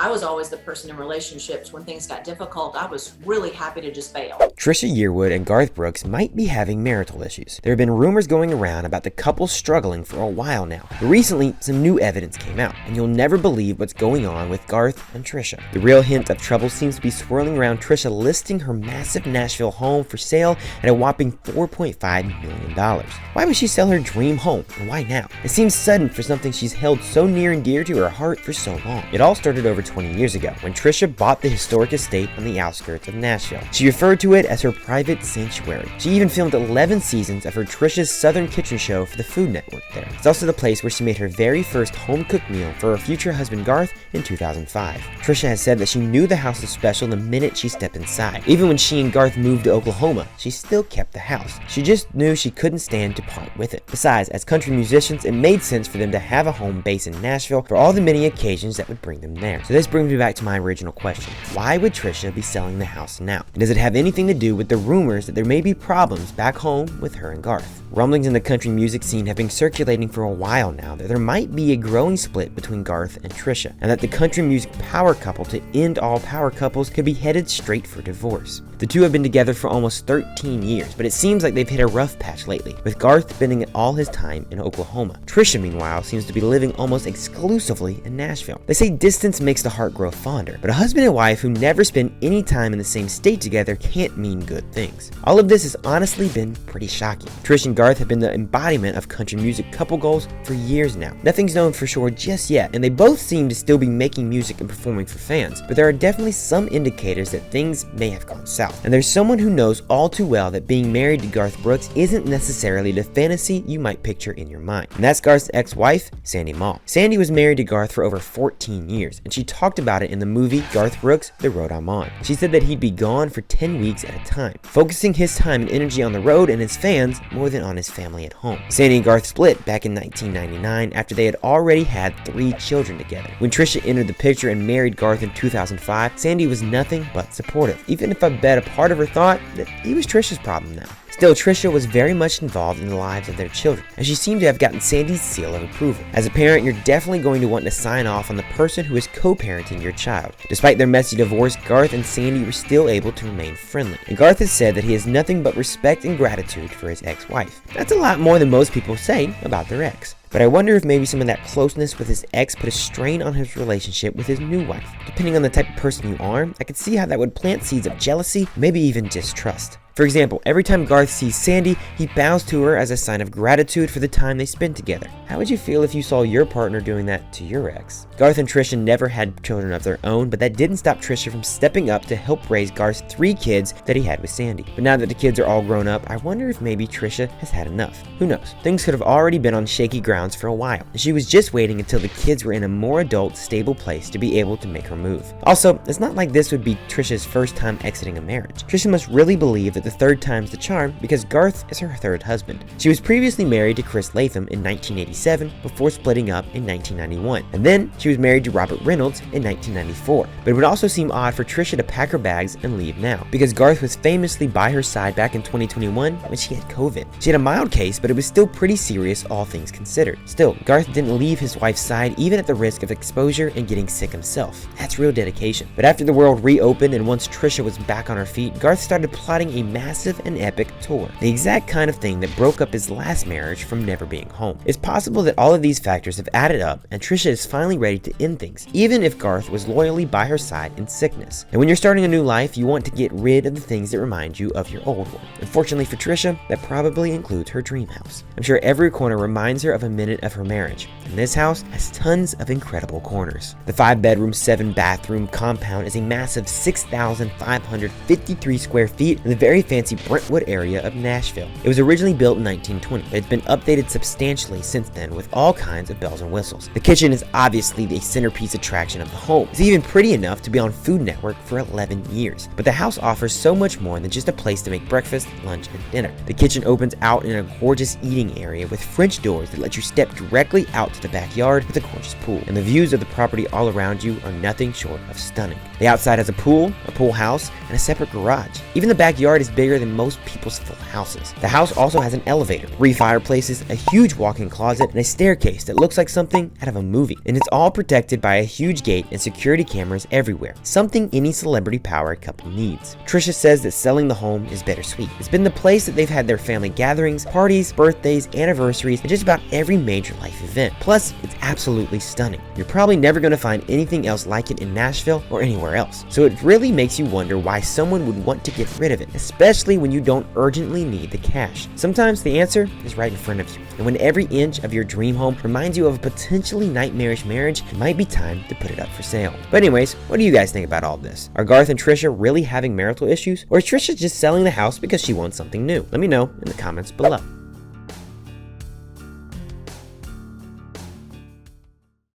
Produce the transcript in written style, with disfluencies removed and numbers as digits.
I was always the person in relationships when things got difficult. I was really happy to just bail. Trisha Yearwood and Garth Brooks might be having marital issues. There have been rumors going around about the couple struggling for a while now. But recently, some new evidence came out, and you'll never believe what's going on with Garth and Trisha. The real hint of trouble seems to be swirling around Trisha listing her massive Nashville home for sale at a whopping $4.5 million. Why would she sell her dream home, and why now? It seems sudden for something she's held so near and dear to her heart for so long. It all started over 20 years ago when Trisha bought the historic estate on the outskirts of Nashville. She referred to it as her private sanctuary. She even filmed 11 seasons of her Trisha's Southern Kitchen show for the Food Network there. It's also the place where she made her very first home-cooked meal for her future husband Garth in 2005. Trisha has said that she knew the house was special the minute she stepped inside. Even when she and Garth moved to Oklahoma, she still kept the house. She just knew she couldn't stand to part with it. Besides, as country musicians, it made sense for them to have a home base in Nashville for all the many occasions that would bring them there. So this brings me back to my original question. Why would Trisha be selling the house now? And does it have anything to do with the rumors that there may be problems back home with her and Garth? Rumblings in the country music scene have been circulating for a while now that there might be a growing split between Garth and Trisha, and that the country music power couple to end all power couples could be headed straight for divorce. The two have been together for almost 13 years, but it seems like they've hit a rough patch lately, with Garth spending all his time in Oklahoma. Trisha, meanwhile, seems to be living almost exclusively in Nashville. They say distance makes the heart grow fonder, but a husband and wife who never spend any time in the same state together can't mean good things. All of this has honestly been pretty shocking. Trish and Garth have been the embodiment of country music couple goals for years now. Nothing's known for sure just yet, and they both seem to still be making music and performing for fans, but there are definitely some indicators that things may have gone south. And there's someone who knows all too well that being married to Garth Brooks isn't necessarily the fantasy you might picture in your mind, and that's Garth's ex-wife, Sandy Moll. Sandy was married to Garth for over 14 years, and she talked about it in the movie Garth Brooks, The Road I'm On. She said that he'd be gone for 10 weeks at a time, focusing his time and energy on the road and his fans more than on his family at home. Sandy and Garth split back in 1999 after they had already had 3 children together. When Trisha entered the picture and married Garth in 2005, Sandy was nothing but supportive, even if I bet a part of her thought that he was Trisha's problem now. Still, Trisha was very much involved in the lives of their children, and she seemed to have gotten Sandy's seal of approval. As a parent, you're definitely going to want to sign off on the person who is co-parenting your child. Despite their messy divorce, Garth and Sandy were still able to remain friendly, and Garth has said that he has nothing but respect and gratitude for his ex-wife. That's a lot more than most people say about their ex. But I wonder if maybe some of that closeness with his ex put a strain on his relationship with his new wife. Depending on the type of person you are, I could see how that would plant seeds of jealousy, maybe even distrust. For example, every time Garth sees Sandy, he bows to her as a sign of gratitude for the time they spent together. How would you feel if you saw your partner doing that to your ex? Garth and Trisha never had children of their own, but that didn't stop Trisha from stepping up to help raise Garth's 3 kids that he had with Sandy. But now that the kids are all grown up, I wonder if maybe Trisha has had enough. Who knows? Things could have already been on shaky grounds for a while, and she was just waiting until the kids were in a more adult, stable place to be able to make her move. Also, it's not like this would be Trisha's first time exiting a marriage. Trisha must really believe that the third time's the charm because Garth is her third husband. She was previously married to Chris Latham in 1987 before splitting up in 1991, and then she was married to Robert Reynolds in 1994. But it would also seem odd for Trisha to pack her bags and leave now, because Garth was famously by her side back in 2021 when she had COVID. She had a mild case, but it was still pretty serious, all things considered. Still, Garth didn't leave his wife's side even at the risk of exposure and getting sick himself. That's real dedication. But after the world reopened and once Trisha was back on her feet, Garth started plotting a massive and epic tour, the exact kind of thing that broke up his last marriage from never being home. It's possible that all of these factors have added up and Trisha is finally ready to end things, even if Garth was loyally by her side in sickness. And when you're starting a new life, you want to get rid of the things that remind you of your old one. Unfortunately for Trisha, that probably includes her dream house. I'm sure every corner reminds her of a minute of her marriage, and this house has tons of incredible corners. The 5-bedroom, 7-bathroom compound is a massive 6,553 square feet in the very fancy Brentwood area of Nashville. It was originally built in 1920, but it's been updated substantially since then with all kinds of bells and whistles. The kitchen is obviously the centerpiece attraction of the home. It's even pretty enough to be on Food Network for 11 years. But the house offers so much more than just a place to make breakfast, lunch, and dinner. The kitchen opens out in a gorgeous eating area with French doors that let you step directly out to the backyard with a gorgeous pool. And the views of the property all around you are nothing short of stunning. The outside has a pool house, and a separate garage. Even the backyard is is bigger than most people's full houses. The house also has an elevator, 3 fireplaces, a huge walk-in closet, and a staircase that looks like something out of a movie. And it's all protected by a huge gate and security cameras everywhere, something any celebrity-powered couple needs. Trisha says that selling the home is bittersweet. It's been the place that they've had their family gatherings, parties, birthdays, anniversaries, and just about every major life event. Plus, it's absolutely stunning. You're probably never going to find anything else like it in Nashville or anywhere else. So it really makes you wonder why someone would want to get rid of it, especially when you don't urgently need the cash. Sometimes the answer is right in front of you. And when every inch of your dream home reminds you of a potentially nightmarish marriage, it might be time to put it up for sale. But anyways, what do you guys think about all this? Are Garth and Trisha really having marital issues? Or is Trisha just selling the house because she wants something new? Let me know in the comments below.